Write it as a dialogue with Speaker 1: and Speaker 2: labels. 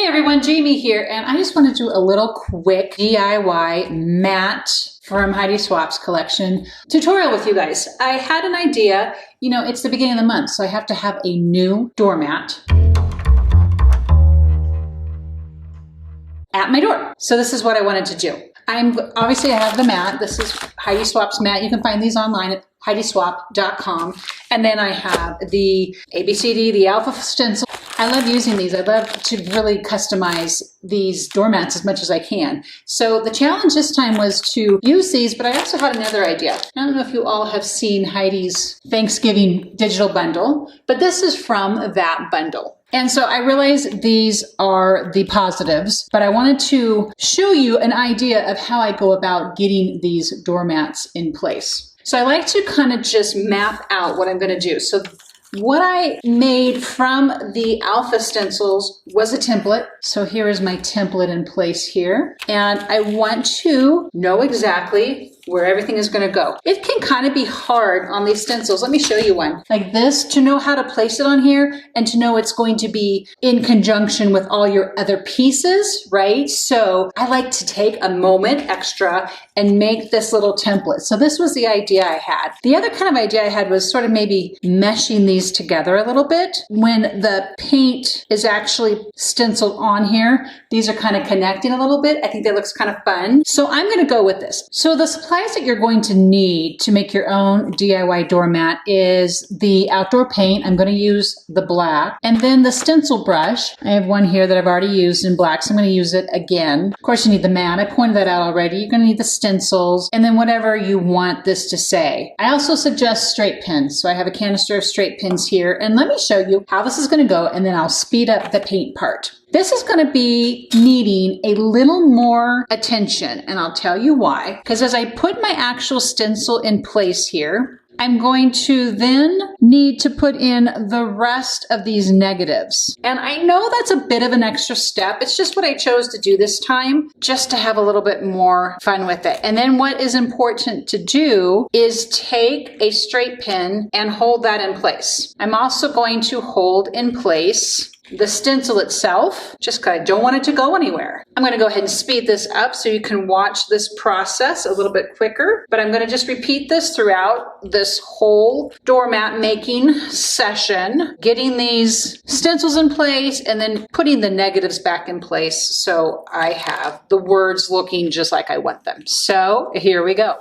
Speaker 1: everyone, Jamie here, and I just want to do a little quick DIY mat from Heidi Swap's collection tutorial with you guys. I had an idea, it's the beginning of the month, so I have to have a new doormat at my door. So this is what I wanted to do. Obviously I have the mat. This is Heidi Swap's mat. You can find these online at HeidiSwap.com. And then I have the ABCD, the Alpha stencil. I love using these. I love to really customize these doormats as much as I can. So the challenge this time was to use these, but I also had another idea. I don't know if you all have seen Heidi's Thanksgiving digital bundle, but this is from that bundle. And so I realized these are the positives, but I wanted to show you an idea of how I go about getting these doormats in place. So I like to kind of just map out what I'm going to do. So what I made from the Alpha stencils was a template. So here is my template in place here. And I want to know exactly where everything is going to go. It can kind of be hard on these stencils. Let me show you one like this to know how to place it on here and to know it's going to be in conjunction with all your other pieces, right? So I like to take a moment extra and make this little template. So this was the idea I had. The other kind of idea I had was sort of maybe meshing these together a little bit. When the paint is actually stenciled on here, these are kind of connecting a little bit. I think that looks kind of fun. So I'm going to go with this. So the supplies that you're going to need to make your own DIY doormat is the outdoor paint. I'm going to use the black, and then the stencil brush. I have one here that I've already used in black, so I'm going to use it again. Of course, you need the mat. I pointed that out already. You're going to need the stencils, and then whatever you want this to say. I also suggest straight pins. So I have a canister of straight pins here, and let me show you how this is going to go, and then I'll speed up the paint part. This is going to be needing a little more attention, and I'll tell you why. Because as I put my actual stencil in place here, I'm going to then need to put in the rest of these negatives. And I know that's a bit of an extra step. It's just what I chose to do this time, just to have a little bit more fun with it. And then what is important to do is take a straight pin and hold that in place. I'm also going to hold in place the stencil itself, just because I don't want it to go anywhere. I'm going to go ahead and speed this up so you can watch this process a little bit quicker, but I'm going to just repeat this throughout this whole doormat making session, getting these stencils in place and then putting the negatives back in place so I have the words looking just like I want them. So here we go.